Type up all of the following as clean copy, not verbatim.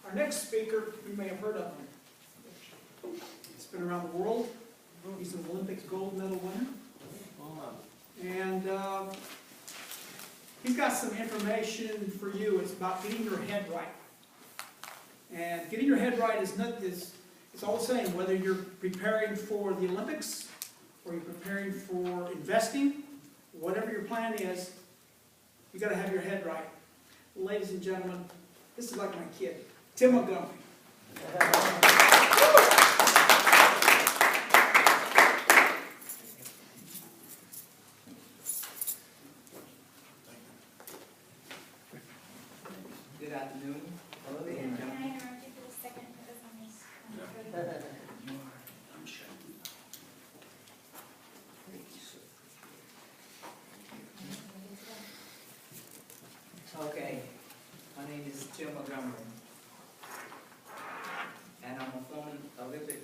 Our next speaker, you may have heard of him. He's been around the world. He's an Olympics gold medal winner. And he's got some information for you. It's about getting your head right. And getting your head right is it's all the same, whether you're preparing for the Olympics or you're preparing for investing, whatever your plan is, you got to have your head right. Ladies and gentlemen, this is like my kid, Tim Mongomery. Good afternoon. Can I interrupt you for a second? Because I'm just... Okay, my name is Tim Montgomery, and I'm a former Olympic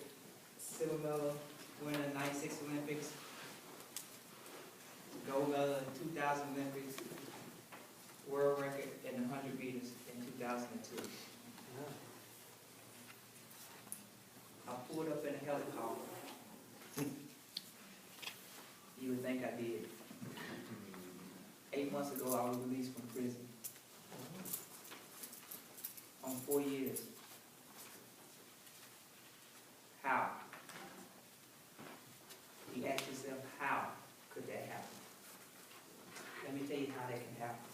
silver medal winner in 96 Olympics, gold medal in 2000 Olympics, world record in the 100 meters in 2002. I pulled up in a helicopter. You would think I did. 8 months ago, I was released from prison. On 4 years. How? You ask yourself, how could that happen? Let me tell you how that can happen.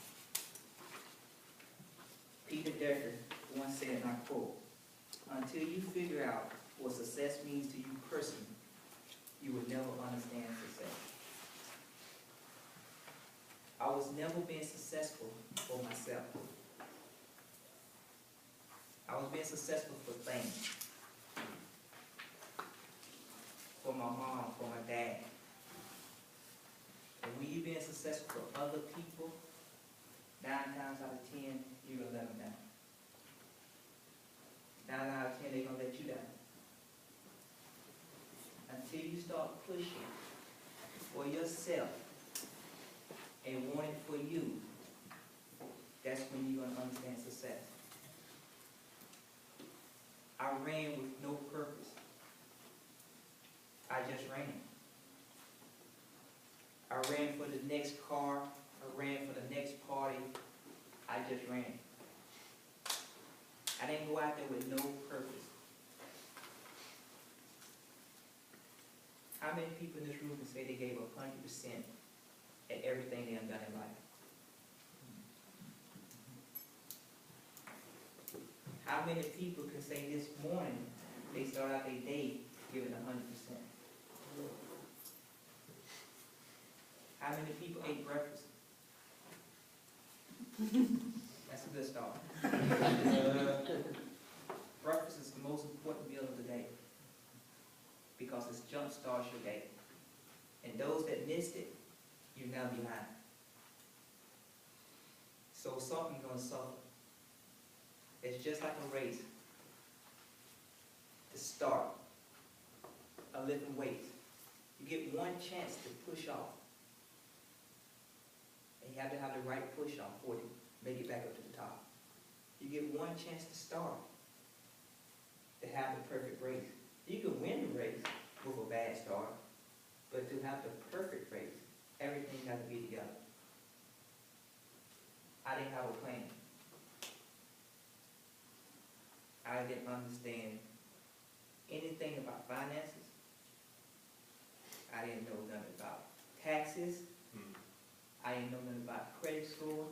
Peter Decker once said, and I quote, "Until you figure out what success means to you personally, you will never understand success." I was never being successful for myself. I was being successful for things. For my mom, for my dad. And when you're being successful for other people, 9 times out of 10, you're going to let them down. 9 out of 10, they're going to let you down. Until you start pushing for yourself and want it for you, that's when you're going to understand success. I ran with no purpose. I just ran. I ran for the next car. I ran for the next party. I just ran. I didn't go out there with no purpose. How many people in this room can say they gave 100% at everything they have done in life? How many people can say this morning they start out their day giving 100%? How many people ate breakfast? That's a good start. Breakfast is the most important meal of the day because it jump starts your day. And those that missed it, you're now behind. So something's going to suffer. It's just like a race. To start a lifting weights, you get one chance to push off. And you have to have the right push off for it, make it back up to the top. You get one chance to start, to have the perfect race. You can win the race with a bad start, but to have the perfect race, everything has to be together. I didn't have a plan. I didn't understand anything about finances. I didn't know nothing about taxes. I didn't know nothing about credit score.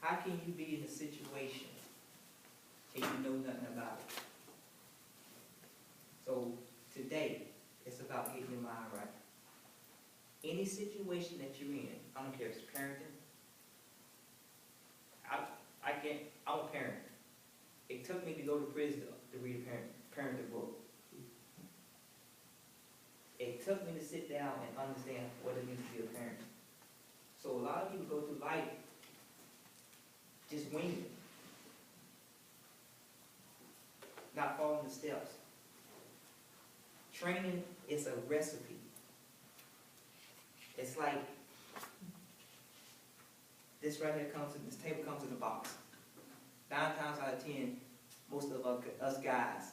How can you be in a situation and you know nothing about it? So today, it's about getting your mind right. Any situation that you're in, I don't care if it's parenting. I'm a parent. It took me to go to prison to read a parenting book. It took me to sit down and understand what it means to be a parent. So a lot of people go through life just winging it, not following the steps. Training is a recipe. It's like this right here this table comes in a box. 9 times out of of 10, most of us guys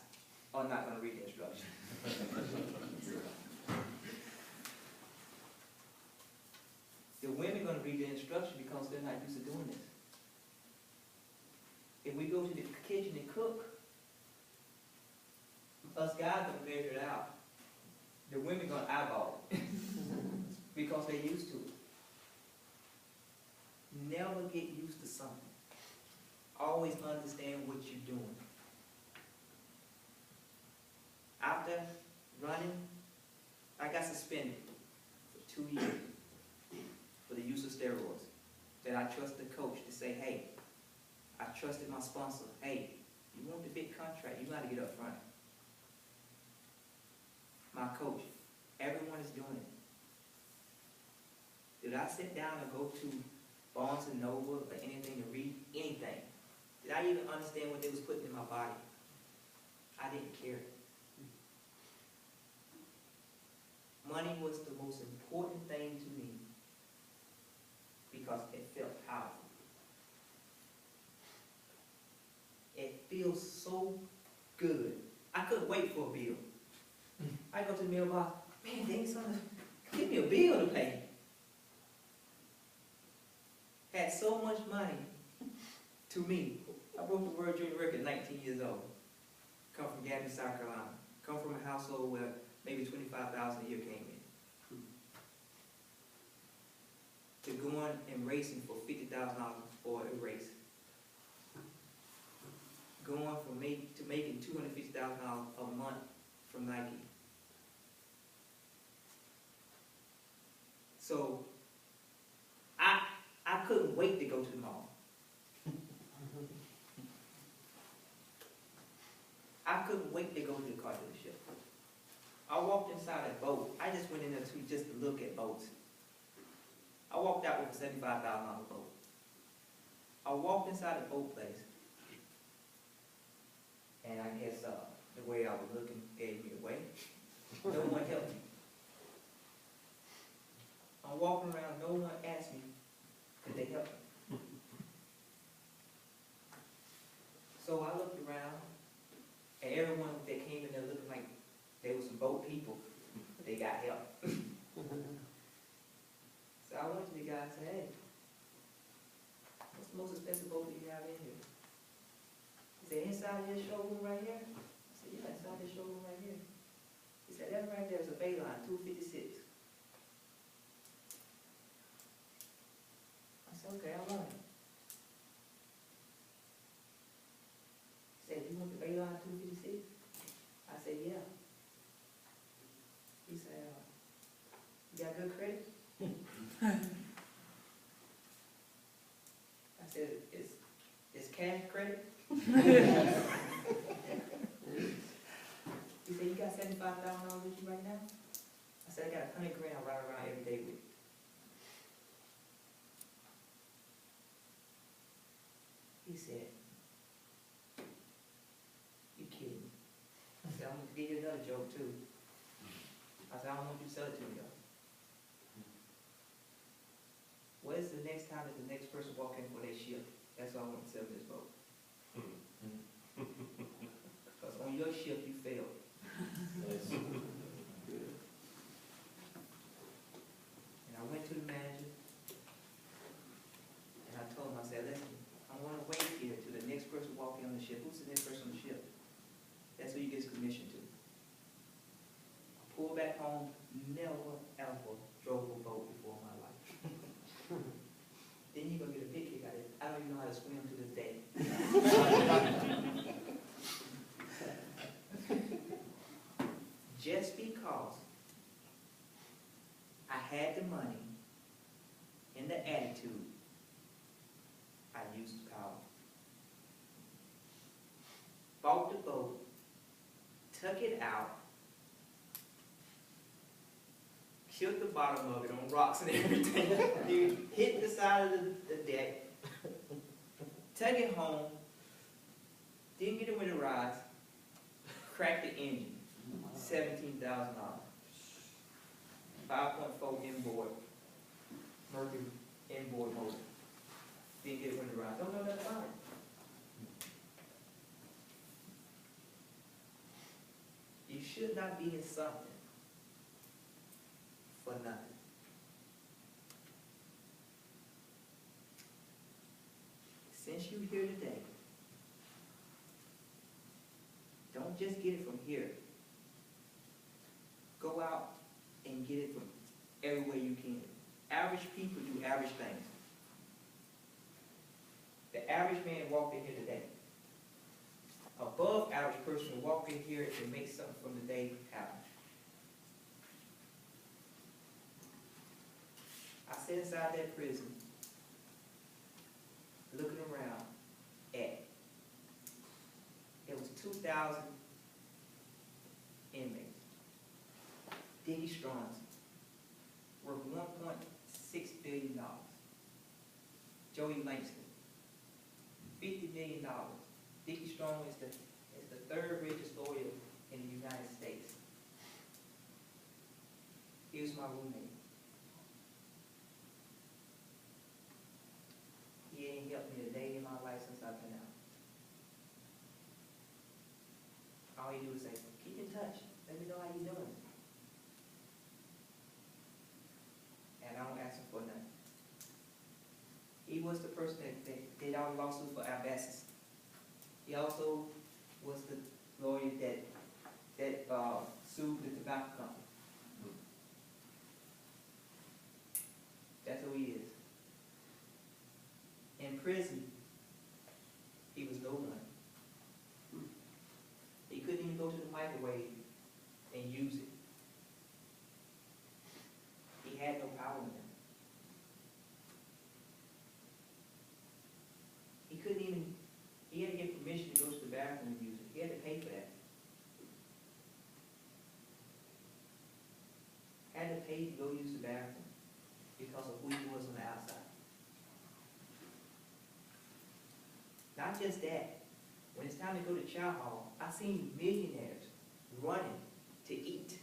are not gonna read the instructions. The women gonna read the instruction because they're not used to doing this. If we go to the kitchen and cook, us guys gonna measure it out. The women gonna eyeball it because they're used to it. Never get used to something. Always understand what you're doing. After running, I got suspended for 2 years for the use of steroids. Then I trusted the coach to say, hey, I trusted my sponsor, hey, you want the big contract, you gotta get up front. My coach, everyone is doing it. Did I sit down and go to Barnes & Noble or anything to read anything? Did I even understand what they was putting in my body? I didn't care. Money was the most important thing to me because it felt powerful. It feels so good. I couldn't wait for a bill. I go to the mailbox, man, dang son, give me a bill to pay. Had so much money to me. I broke the world junior record at 19 years old. Come from Gabby, South Carolina. Come from a household where maybe $25,000 a year came in. To going and racing for $50,000 for a race. Going from making $250,000 a month from Nike. So I couldn't wait to go to the mall. I couldn't wait to go to the car dealership. I walked inside a boat. I just went in there just to look at boats. I walked out with a $75,000 boat. I walked inside the boat place. And I guess the way I was looking gave me away. No one helped me. I'm walking around, no one asked me, could they help me? So I looked around, and everyone that came in there looking like they were some boat people, they got help. So I went to the guy and said, hey, what's the most expensive boat that you have in here? He said, inside your showroom right here? I said, yeah, inside this showroom right here. He said, that right there is a Bayline 256. I said, okay, I want it. He said, you want the Bayline 256? I said, yeah. He said, you got good credit? I said, it's cash credit? He said, you got $75,000 with you right now? I said, I got $100,000 I ride around every day with. He said, you kidding me? I said, I'm going to give you another joke too. I said, I don't want you to sell it to me though. What is the next time that the next person walk in for their shift? That's all I want to sell this boat. Because on your shift you failed. And I went to the manager and I told him, I said, listen, I want to wait here till the next person walk in on the ship. Who's the next person on the ship? That's who you get commission to. I pulled back home, never ever drove a boat before in my life. Then you're going to get a big kick out of it. I don't even know how to swim to this day. Just because I had the money and the attitude, I used the power. Bought the boat, took it out, killed the bottom of it on rocks and everything. Dude, hit the side of the deck, took it home, didn't get it with the rods, cracked the engine, $17,000. 5.4 inboard, Mercury inboard motor. Didn't get it with the rods. Don't know nothing about it. should not be in something for nothing. Since you're here today, don't just get it from here. Go out and get it from everywhere you can. Average people do average things. The average man walked in here today. Above average person will walk in here and make something from the day happen. I sat inside that prison, looking around at, it was 2,000 inmates. Diggy Strong's worth $1.6 billion. Joey Langston, $50 million. Dickie Strong is the third richest lawyer in the United States. He was my roommate. He ain't helped me a day in my life since I've been out. All he do is say, keep in touch. Let me know how you're doing. And I don't ask him for nothing. He was the person that did all the lawsuits for Abbasis. He also was the lawyer that sued the tobacco company. That's who he is. In prison, he was no one. He couldn't even go to the microwave and use it. He had no power in him. He couldn't even, he had to get permission to go to the bathroom and use it. He had to pay for that. Had to pay to go use the bathroom because of who he was on the outside. Not just that, when it's time to go to chow hall, I've seen millionaires running to eat.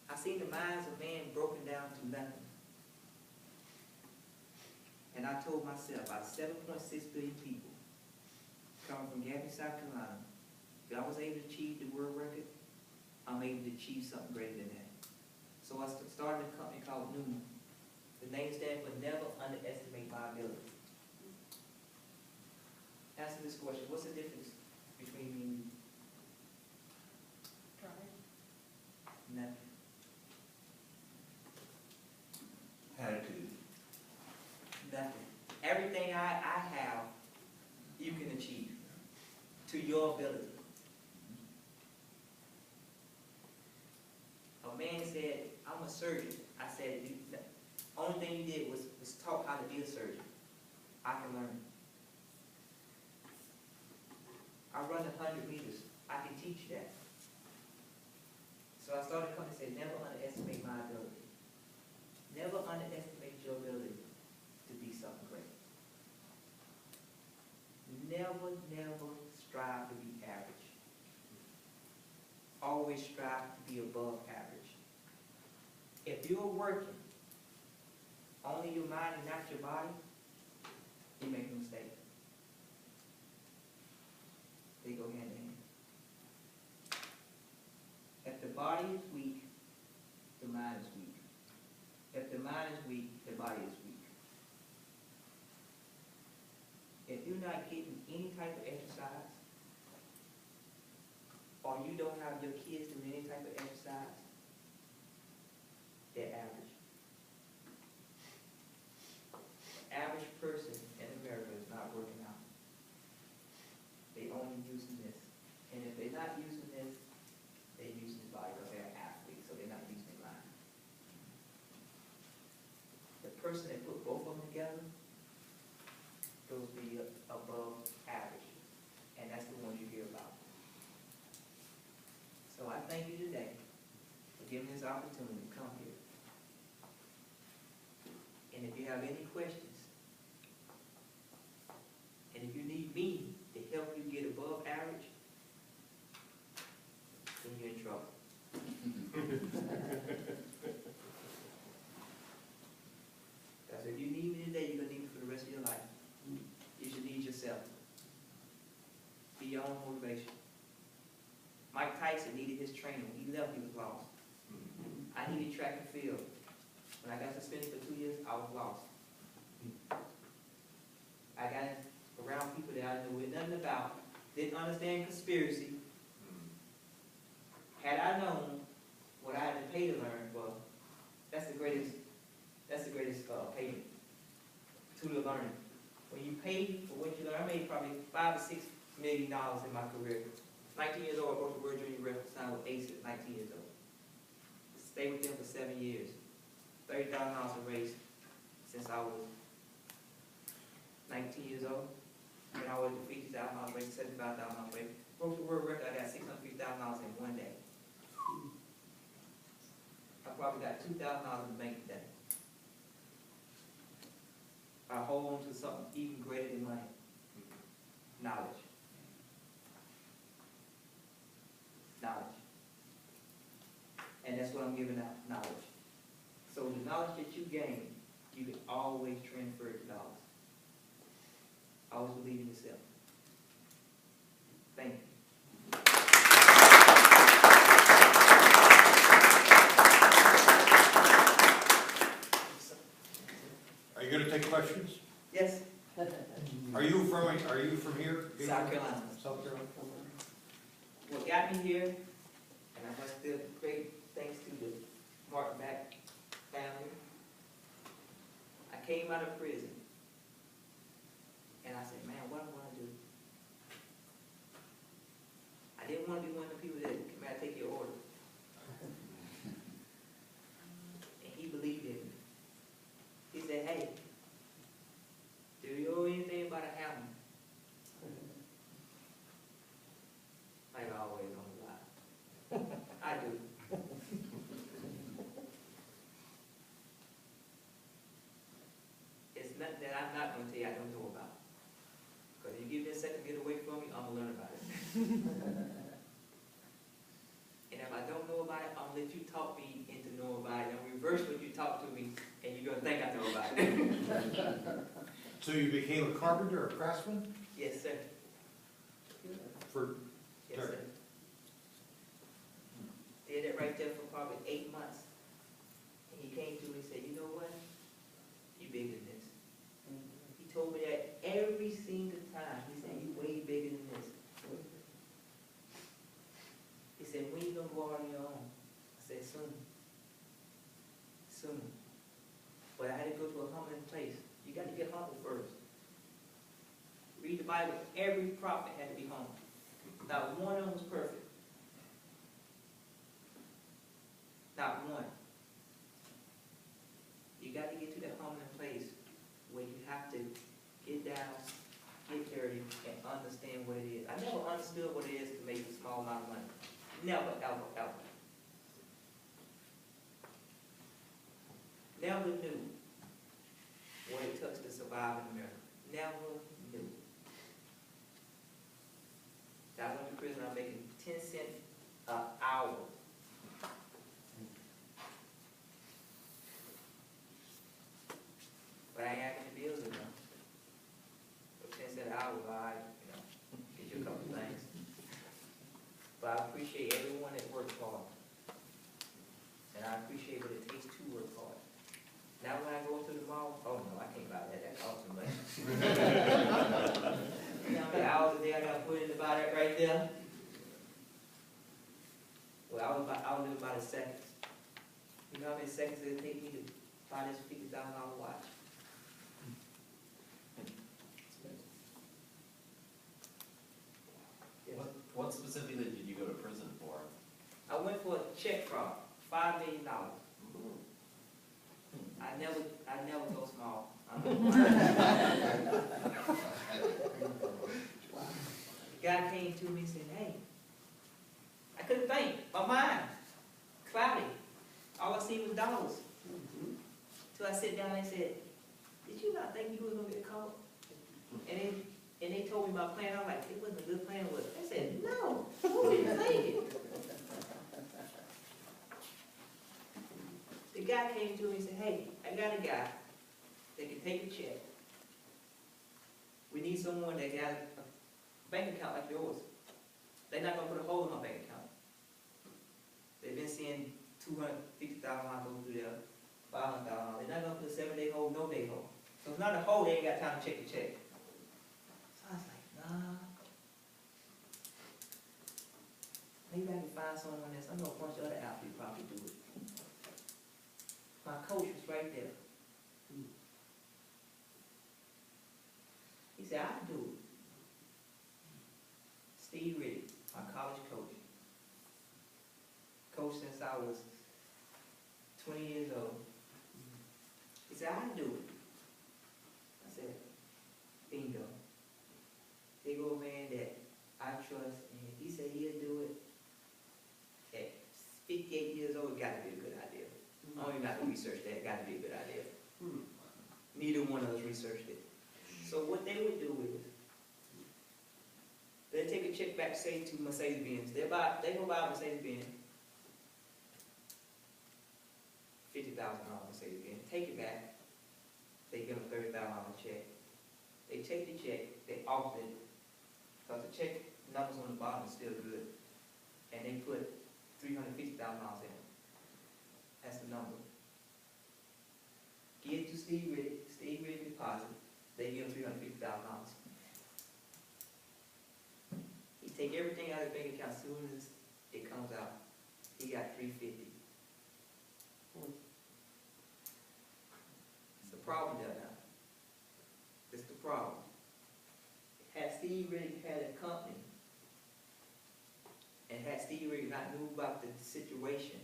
I've seen the minds of man broken down to nothing. And I told myself, out of 7.6 billion people coming from Gaffney, South Carolina, if I was able to achieve the world record, I'm able to achieve something greater than that. So I started a company called Numa. The name stands for Never Underestimate My Ability. Answer this question, what's the difference between me and you? Nothing. Attitude. Nothing. Everything I have, you can achieve to your ability. A man said, I'm a surgeon. I said, the only thing you did was taught how to be a surgeon. I can learn. I run 100 meters. I can teach you that. So I started a company that said, never underestimate my ability. Never underestimate your ability to be something great. Never strive to be average. Always strive to be above average. If you're working only your mind and not your body, you make a mistake. They go hand in hand. If the body is weak, the mind is weak. If the mind is weak, the body is weak. If you're not getting any type of exercise, or you don't have your kids doing any type of exercise, they're average. The average person in America is not working out. They only using this. And if they're not using this, they're using the body because they're athletes, so they're not using their mind. The person that put both of them together, those be above average. And that's the ones you hear about. So I thank you today for giving me this opportunity to come here. And if you have any questions, and if you need me to help you get above average, then you're in trouble. Because if you need me today, you're going to need me for the rest of your life. You should need yourself. I was lost. I got around people that I knew nothing about, didn't understand conspiracy. Had I known what I had to pay to learn, well, that's the greatest payment to the learning. When you pay for what you learn, I made probably $5 or $6 million in my career. 19 years old, I broke the World Junior record, signed with Ace at 19 years old. Stayed with them for 7 years. $30,000 a race since I was 19 years old. And I was at $50,000 race, $75,000 race. Broke the world record, I got $650,000 in one day. I probably got $2,000 in the bank today. I hold on to something even greater than money. Knowledge. Knowledge. And that's what I'm giving out, knowledge. So the knowledge that you gain, you can always transfer it to dollars. Always believe in yourself. Thank you. Are you gonna take questions? Yes, Are you from here? South Carolina. South Carolina. What got me here, and I must give great thanks to the Martin Mack family. I came out of prison, and I said, man, what am I gonna do? I didn't want to be one of the people that, can I take your order? And he believed in me. He said, hey, do you know anything about a hammer? Like always on the line. I do. It's nothing that I'm not going to tell you I don't know about. Because if you give me a second to get away from me, I'm going to learn about it. And if I don't know about it, I'm going to let you talk me into knowing about it. And reverse what you talk to me, and you're going to think I know about it. So you became a carpenter or a craftsman? Yes, sir. For, Yes, sir. Did it right there for probably 8 months. And he came to me and said, you know what? You bigger than this. He told me that every single time. He said, you way bigger than this. He said, when you gonna go out on your own? I said, soon. Soon. But I had to go to a humbling place. You got to get humble first. Read the Bible. Every prophet had to be humble. Not one of them was perfect. Not one. You got to get to that humbling place where you have to get down, get dirty, and understand what it is. I never understood what it is to make a small amount of money. Never, ever, ever. Never knew what it took to survive in America. Never knew. I went to prison, I'm making 10 cents an hour. But I ain't having the bills enough. For 10 cents an hour, I, get you a couple things. But I appreciate everyone that works hard. And I appreciate what it takes to work hard. Now when I go to the mall, oh no, I can't buy that, that costs too much. You know how many hours a day I gotta put in to buy that right there? Well, I was living by the seconds. You know how many seconds it take me to buy this $50,000 watch? Yes. What specifically did you go to prison for? I went for a check fraud, $5 million. I never go small. The guy came to me and said, hey, I couldn't think. My mind, cloudy. All I seen was dollars. So I sat down and said, did you not think you were going to get caught? And they told me my plan. I'm like, it wasn't a good plan, was it? I said, no, who did you think? The guy came to me and said, hey, I got a guy that can take a check. We need someone that got a bank account like yours. They're not going to put a hole in my bank account. They've been seeing $250,000 go through there, $500. They're not gonna put a 7-day hold, no day hold. So it's not a hold, they ain't got time to check the check. So I was like, nah. Maybe I can find someone else. I know a bunch of other athletes probably do it. My coach was right there. He said, I can do it. Steve Riddick, my college coach. Coach since I was 20 years old. He said, I can do it. I said, bingo. Big old man that I trust, and if he said he'll do it, at 58 years old, it gotta be a good idea. I don't even have to research that, it gotta be a good idea. Neither one of us researched it. So what they would do is, they take a check back, say to Mercedes-Benz. They go buy a Mercedes-Benz, $50,000 Mercedes-Benz. Take it back. They give them a $30,000 check. They take the check, they offer it, because the check numbers on the bottom is still good, and they put $350,000 in it. That's the number. Give it to Steve Riddick. Steve Riddick deposit. They give him $350,000. He take everything out of the bank account as soon as it comes out. He got $350. It's the problem there now. It's the problem. Had Steve Riddick had a company, and had Steve Riddick not knew about the situation,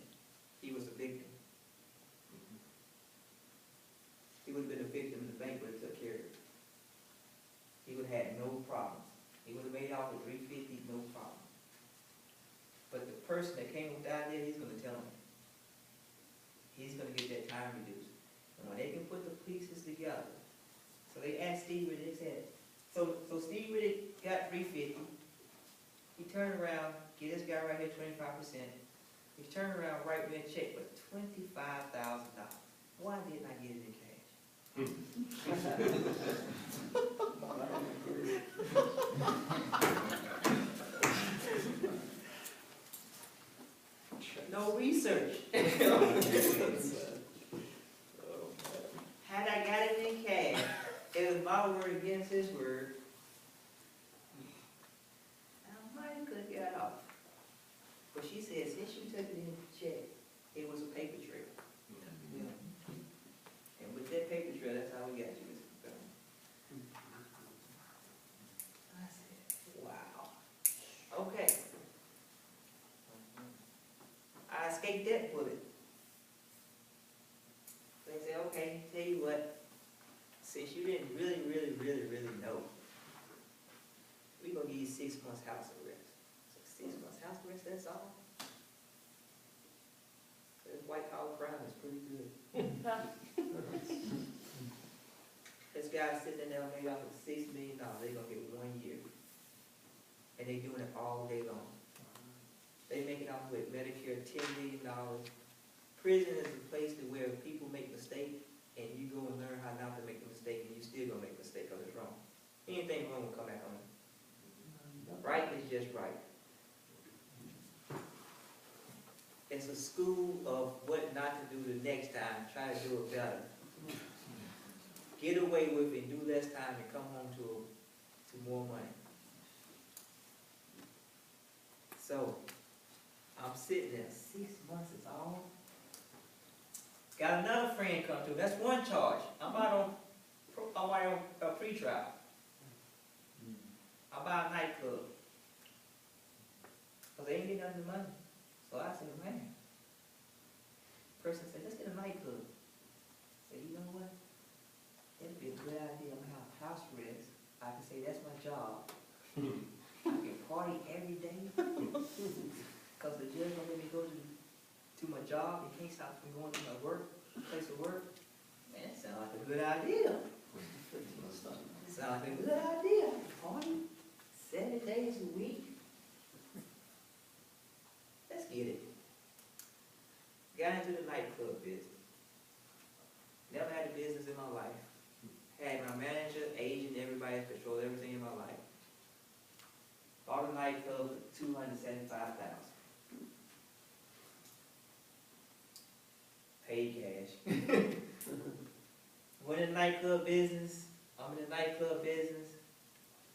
he was a victim. He would have been a victim, and the bank would have took care of it. He would have had no problems. He would have made out with $350, no problem. But the person that came with the idea, he's going to tell him. He's going to get that time reduced. And when they can put the pieces together, so they asked Steve Riddick, they said, so Steve Riddick got $350. He turned around, get this guy right here 25%. He turned around, write me a check for $25,000. Why didn't I get it in cash? No research. Had I got it in cash, it was my word against his word. I might could get off. But she said, since you took it in the check, it was a paper trail. Yeah. And with that paper trail, that's how we got you, Mr. Montgomery. I said, wow. Okay. I escaped that bullet. They said, okay, tell you what, since you didn't really know, we're going to give you 6 months house arrest. So 6 months house arrest, that's all? This white collar crime is pretty good. This guy sitting there made off with $6 million, they're going to get 1 year. And they're doing it all day long. They make it off with Medicare, $10 million. Prison is a place to where people make mistakes, and you go and learn how not to make a mistake, and you still gonna make a mistake because it's wrong. Anything wrong will come back on you. Right is just right. It's a school of what not to do the next time. Try to do it better. Get away with it, do less time, and come home to more money. So, I'm sitting there, 6 months is all. Got another friend come through. That's one charge. I'm out on a pre-trial. I'm by a nightclub. Because they ain't getting none of the money. So I said, man. Person said, let's get a nightclub. I said, you know what? It'd be a good idea. I'm going to have house arrest. I can say that's my job. I can party every day. Because the judge won't let me go to my job. He can't stop me going to my place of work. Man, that sounds like a good idea. Sounds like a good idea. Party 7 days a week. Let's get it. Got into the nightclub business. Never had a business in my life. Had my manager, agent, everybody control everything in my life. Bought a nightclub for $275,000. Paid cash. cash. We're in the nightclub business, I'm in the nightclub business,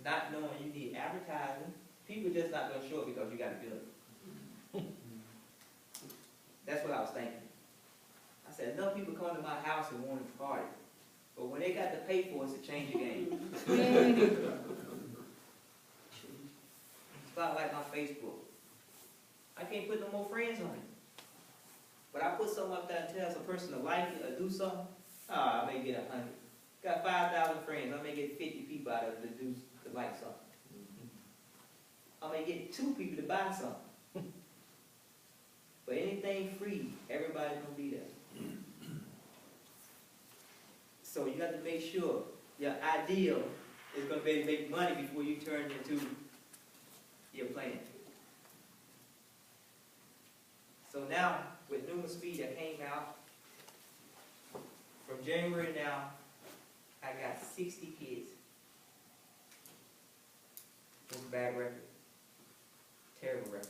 not knowing you need advertising. People just not gonna show it because you got a building. That's what I was thinking. I said, enough people come to my house and want to party, but when they got to pay for it, it's a change of game. It's not like my Facebook. I can't put no more friends on it. But I put something up there and tell a person to like it or do something, I may get 100. Got 5,000 friends, I may get 50 people out of it to like something. I may get 2 people to buy something. But anything free, everybody's gonna be there. So you got to make sure your ideal is gonna be to make money before you turn into your plan. So now, with Numa Speed that came out, from January now, I got 60 kids with a bad record. Terrible record.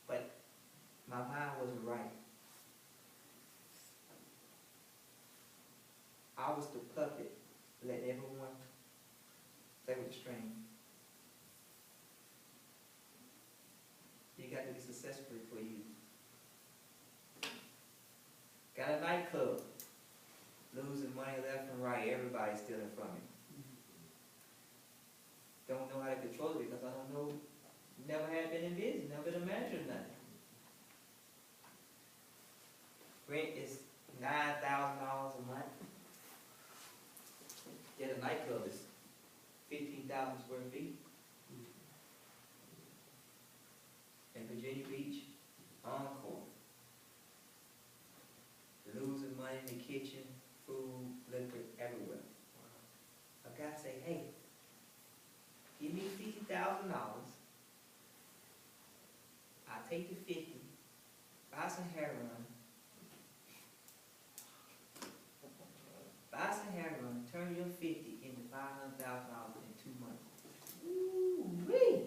But my mind wasn't right. I was the puppet, letting everyone play with the string. You got to be successful for you. Got a nightclub, losing money left and right, everybody's stealing from me. Don't know how to control it because I don't know, never had been in business, never been a manager of nothing. Rent is $9,000 a month. Yet a nightclub is 15,000 square feet. In Virginia Beach, Encore. Losing money in the kitchen, food, liquor, everywhere. A guy say, hey, give me $50,000. I'll take the 50, buy some heroin, turn your 50 into $500,000 in 2 months. Ooh-wee!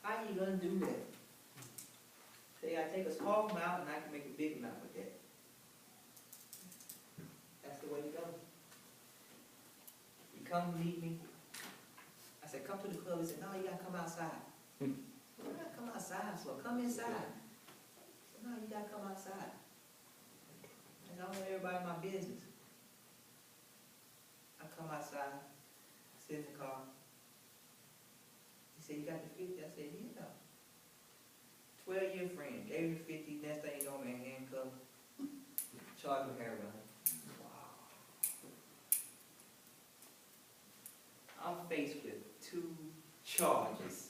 How you gonna do that? Say, I take a small amount and I can make a big amount with that. That's the way to go. You come meet me. I said, come to the club. He said, no, you gotta come outside. You gotta come outside, so come inside. I said, no, you gotta come outside. And I want everybody in my business. I come outside, sit in the car. He said, you got the 50? I said, yeah. 12-year friend, gave me 50, next thing you know, man, handcuffed, charged with heroin. Wow. I'm faced with 2 charges.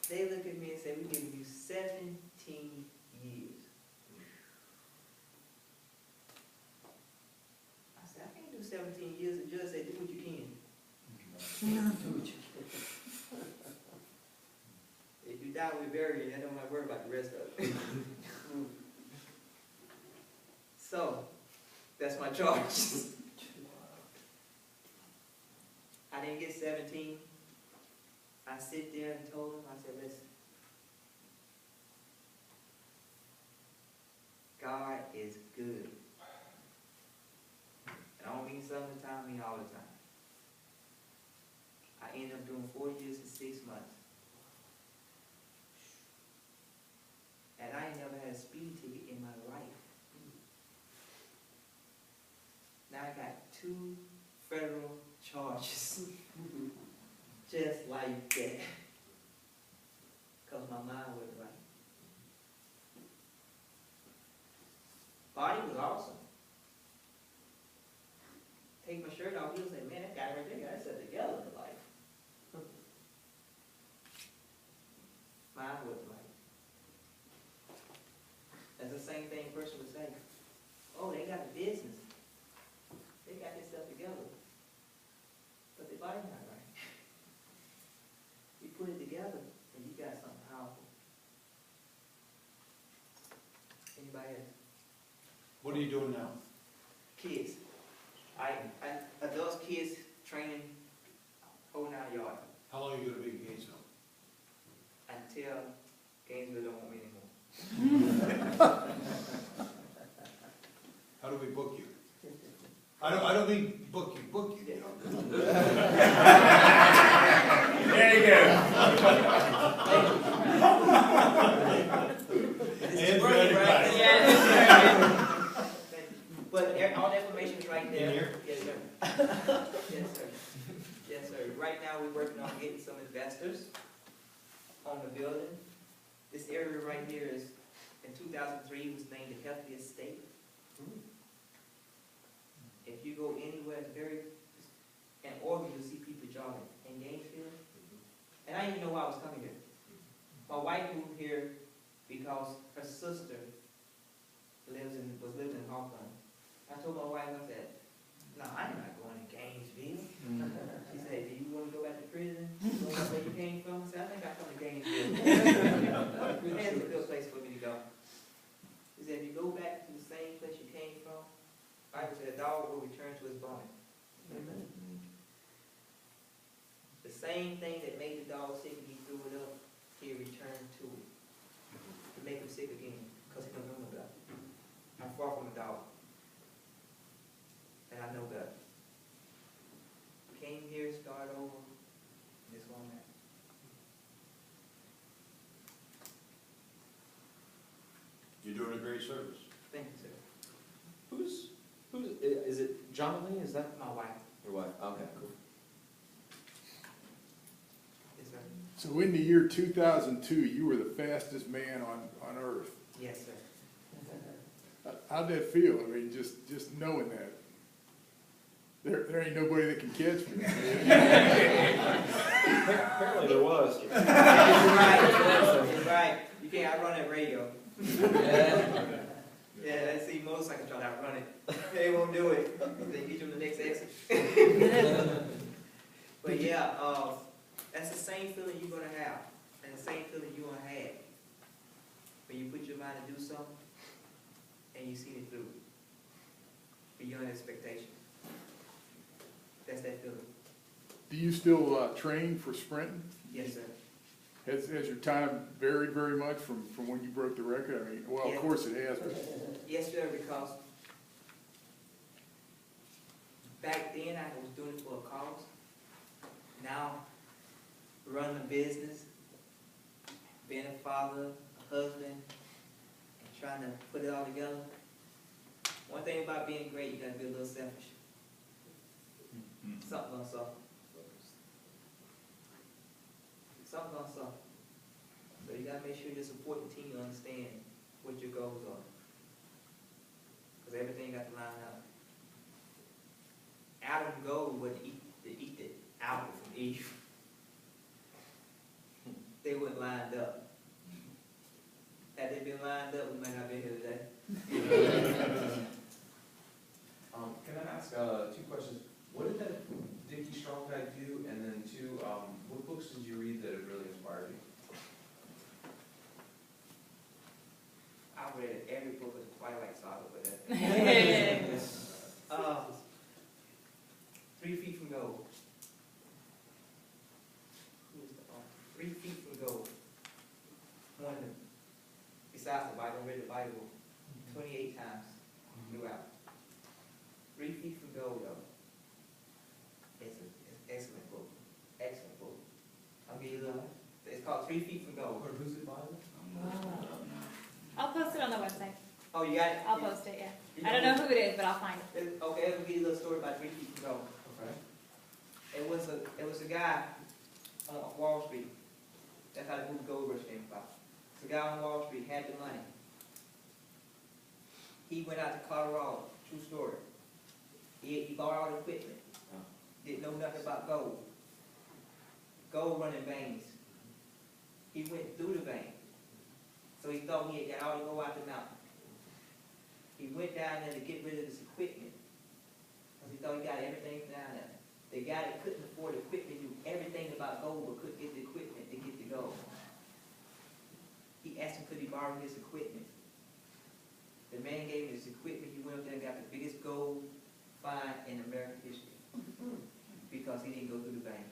They look at me and say, we're giving you 17 years. I said, I can't do 17 years. The judge said, do what you can. Do what you can. If you die, we bury you. I don't want to worry about the rest of it. So, that's my charge. I didn't get 17. I sit there and told him, I said, listen, God is good. And I don't mean some of the time, I mean all the time. I ended up doing 4 years and 6 months. And I ain't never had a speed ticket in my life. Now I got 2 federal charges. Just like that. Because my mind wasn't right. Body was awesome. Take my shirt off, he'll say, man, that guy right there got set together in life. Mine wasn't right. That's the same thing a person would say. Oh, they got a business. They got this stuff together. But their body not right. You put it together and you got something powerful. Anybody else? What are you doing now? Kids. Adults, kids, training, whole 9 yards. How long are you gonna be in Gainesville? Until Gainesville don't want me anymore. How do we book you? I don't mean book you. There you go. This is Hands working, ready, right? right. Yeah. But all the information is right there. In here? Yes, sir. Yes, sir. Yes, sir. Right now, we're working on getting some investors on the building. This area right here is, in 2003, was named the healthiest state. If you go anywhere, in Oregon, you'll see people jogging. In Gainesville, and I didn't even know why I was coming here. My wife moved here because her sister was living in Hawthorne. I told my wife, I said, no, I'm not going to Gainesville. She said, do you want to go back to prison? You want to go where you came from? I said, I think I'll come to Gainesville. It's a good place for me to go. She said, if you go back to the same place you came from, the Bible said a dog will return to his vomit. The same thing that made the dog sick and he threw it up, he returned to it. To make him sick again, because he don't know no better. I'm far from a dog. And I know better. Came here, started over, and this one man. You're doing a great service. Thank you, sir. Who's, is it John Lee? Is that My wife. your wife? Okay, cool. Yes, sir. So in the year 2002, you were the fastest man on earth. Yes, sir. How'd that feel? I mean, just knowing that. There ain't nobody that can catch me. Apparently there was. You're right. You're right. You can't outrun that radio. Yeah, I see motorcycles trying to outrun it. They won't do it. They get you on the next exit. But yeah, that's the same feeling you're gonna have, and the same feeling you're gonna have when you put your mind to do something and you see it through beyond expectation. That's that feeling. Do you still train for sprinting? Yes, sir. Has your time varied very much from when you broke the record? I mean, well, Yeah. of course it has, but Yes, sir, because back then I was doing it for a cause. Now, running a business, being a father, a husband, and trying to put it all together. One thing about being great, you gotta be a little selfish. Something gonna suffer. Something gonna suffer. So you gotta make sure you support the team to understand what your goals are. Because everything got to line up. Adam's goal was to eat the apple from Eve. They weren't lined up. Had they been lined up, we might not be here today. Can I ask two questions? What did that Dickie Strong guy do? And then two, what books did you read that have really inspired you? I read every book of the Twilight Saga, but that. 3 Feet from Gold. Who is the 3 Feet from Gold. One of them. Besides the Bible, I read the Bible 28 times throughout. 3 Feet from Gold, though. It's an excellent book. Excellent book. I'll give you a little. It's called 3 Feet from Gold. Or who's it by? I'll post it on the website. Oh, you got it? I'll post it, yeah. I don't know who it is, but I'll find it. Okay, let me give you a little story about 3 Feet from Gold. Okay. It was a guy on Wall Street. That's how the movie Gold Rush came about. The guy on Wall Street had the money. He went out to Colorado. True story. He bought all the equipment. Didn't know nothing about gold. Gold running veins. He went through the vein. So he thought he had got all the gold out the mountain. He went down there to get rid of his equipment. Because he thought he got everything down there. The guy that couldn't afford equipment knew everything about gold but couldn't get the equipment to get the gold. He asked him could he borrow his equipment. The man gave him his equipment. He went up there and got the biggest gold find in American history. Because he didn't go through the vein.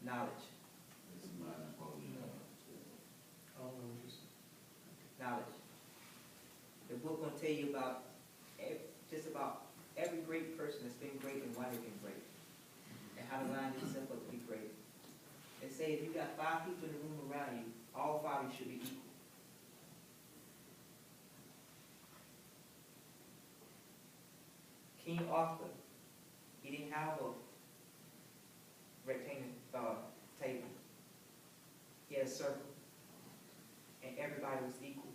Knowledge. tell you about just about every great person that's been great and why they've been great, and how to line yourself up to be great. And say if you got 5 people in the room around you, all 5 of you should be equal. King Arthur, he didn't have a rectangular table. He had a circle, and everybody was equal.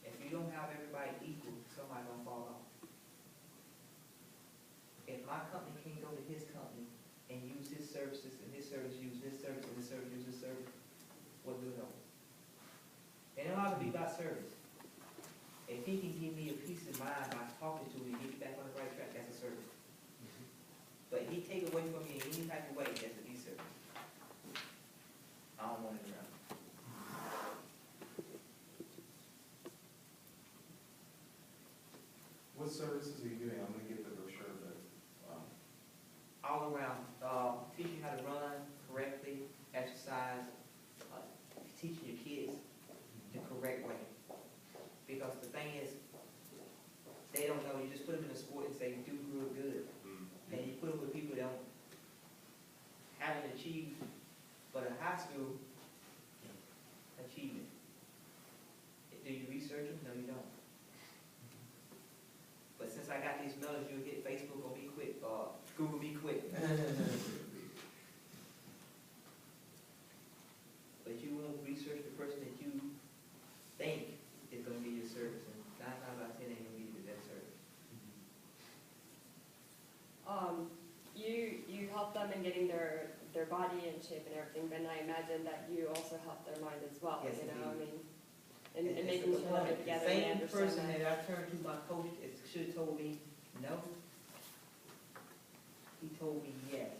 If you don't have everybody equal, somebody gonna fall off. If my company can go to his company and use his services, and his service use this service, and this service use this service, what good are we? And it ought to be about service. If he can give me a peace of mind by talking to me and get me back on the right track, that's a service. But if he take away from me in any type of way, that's a disservice. I don't want it around. What services are you doing? I'm gonna get the brochure, but, All around, teaching how to run correctly, exercise, teaching your kids the correct way. Because the thing is, they don't know, you just put them in a sport and say, do good. And you put them with people that haven't achieved, but a high school achievement. Do you research them? No, you don't. But since I got these medals, you'll hit Facebook on me quick, or Google me quick. But you will research the person that you think is going to be your service, and 9 times out of 10 ain't going to be the best service. You help them in getting their body in shape and everything, but I imagine that you also help their mind as well, Yes, you know, I indeed. mean, and It's making the sure that they're component. together The and they same understand person that. that I turned to my coach should have told me no. He told me yes.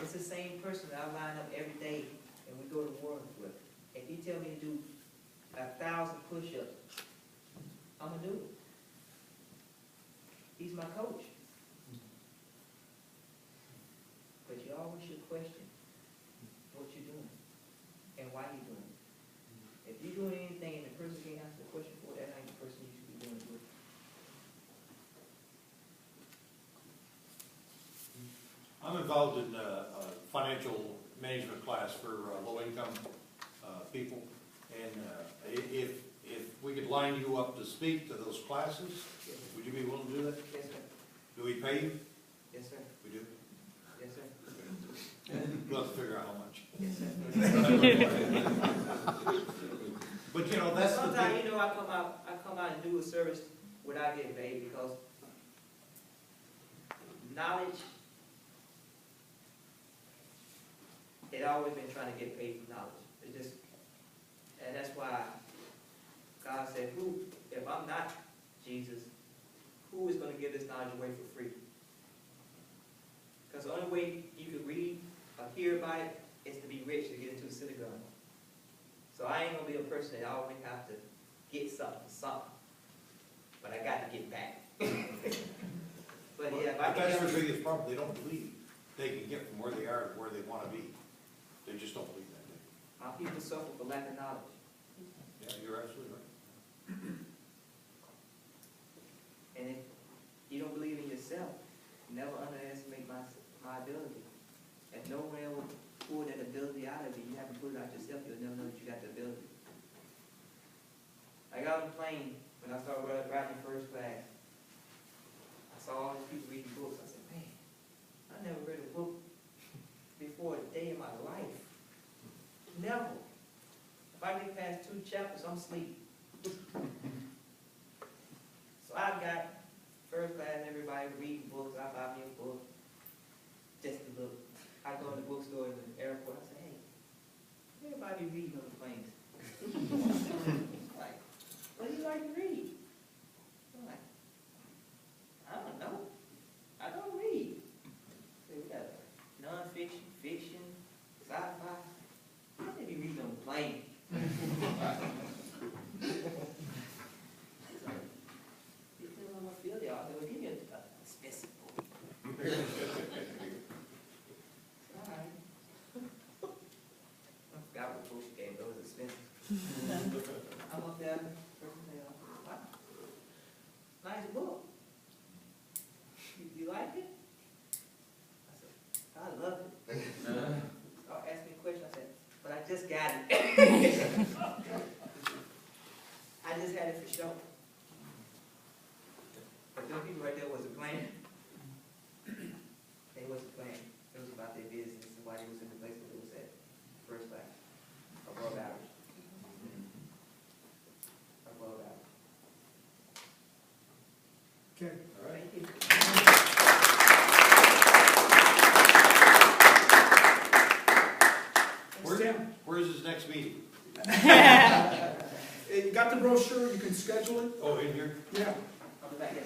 It's the same person that I line up every day and we go to war with. If he tell me to do 1,000 push-ups, I'm gonna do it. He's my coach. But you always should question what you're doing and why you're doing it. If you're doing anything and the person can't answer the question for it, that ain't the person you should be doing it with. I'm involved in a financial management class for low-income people, and if we could line you up to speak to those classes, would you be willing to do that? Yes, sir. Do we pay you? Yes, sir. We do. Yes, sir. We'll have to figure out how much. Yes, sir. But you know, But that's the sometimes, thing. you know, I come out and do a service without getting paid because knowledge, it always been trying to get paid for knowledge. It just, and that's why God said, if I'm not Jesus, who is going to give this knowledge away for free? Because the only way you can read or hear about it is to be rich to get into the synagogue. So I ain't going to be a person that always have to get something for something. But I got to get back. But yeah, if I But that's can the biggest problem. They don't believe they can get from where they are to where they want to be. They just don't believe that. my people suffer for lack of knowledge. Yeah, you're absolutely right. And if you don't believe in yourself, never underestimate my ability. If no one will pull that ability out of you, you haven't pulled it out yourself, you'll never know that you got the ability. I got on the plane when I started riding first class. I saw all these people reading books. I said, man, I never read a book before a day in my life. Never. If I get past 2 chapters, I'm asleep. So I got first class, everybody reading books. I buy me a book just to look. I go in the bookstore in the airport. I say, hey, everybody reading on the planes. Like, what do you like to read? I'm like, I don't know. I don't read. So we got non-fiction, fiction, sci-fi. I need to be reading on the plane. You tell them what field they are, they will give you a expensive book. Alright. I forgot what book she gave, those expensive. I'm up there, person say, why just had it for show. But them people right there wasn't playing. They wasn't playing. It was about their business and why they was in the place where they was at. First class. Above average. Above average. Okay. All right. Thank you. Thanks, Tim. Where's his next meeting? You got the brochure, you can schedule it. Oh, in here? Yeah. I'll be back here.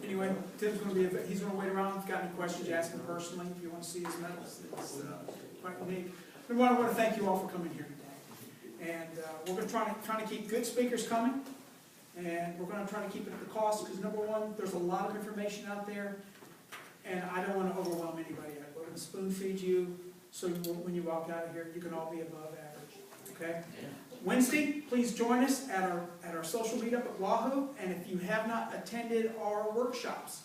Anyway, Tim's gonna be, he's gonna wait around. If you've got any questions, you ask him personally. If you want to see his medals, it's quite unique. I want to thank you all for coming here today. And we're going to trying to keep good speakers coming. And we're going to try to keep it at the cost, because number one, there's a lot of information out there. And I don't want to overwhelm anybody. We're going to spoon feed you, so when you walk out of here, you can all be above average. Okay? Wednesday, please join us at our social meetup at Wahoo. And if you have not attended our workshops,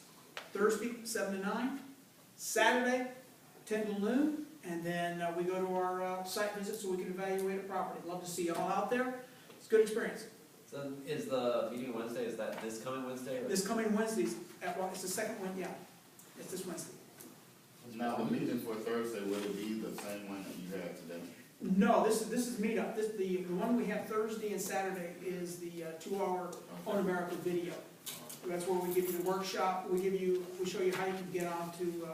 Thursday, 7 to 9, Saturday, 10 to noon, and then we go to our site visit so we can evaluate a property. Love to see you all out there. It's a good experience. So is the meeting Wednesday, is that this coming Wednesday? Or? This coming Wednesday's, it's the second one, yeah. It's this Wednesday. Now, the meeting for Thursday, will it be the same one that you had today? No, this is meetup. The one we have Thursday and Saturday is the 2-hour On America video. That's where we give you the workshop. We show you how you can get onto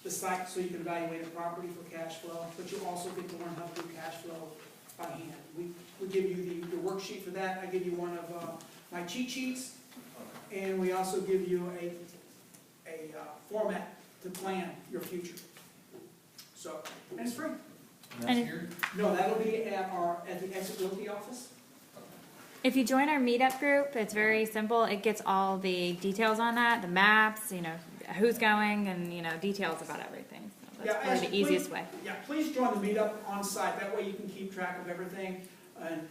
the site so you can evaluate a property for cash flow, but you also get to learn how to do cash flow by hand. We give you the worksheet for that. I give you one of my cheat sheets, and we also give you a format to plan your future. So, and it's free. That's here? No, that'll be at the Exit Realty office. If you join our meetup group, it's very simple. It gets all the details on that, the maps, who's going, and details about everything. So that's probably the easiest way. Yeah, please join the meetup on site. That way you can keep track of everything and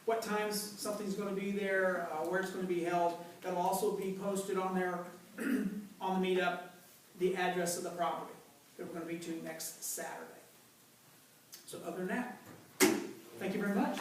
what times something's going to be there, where it's going to be held. That'll also be posted on there on the meetup, the address of the property that we're going to be to next Saturday. So other than that, thank you very much.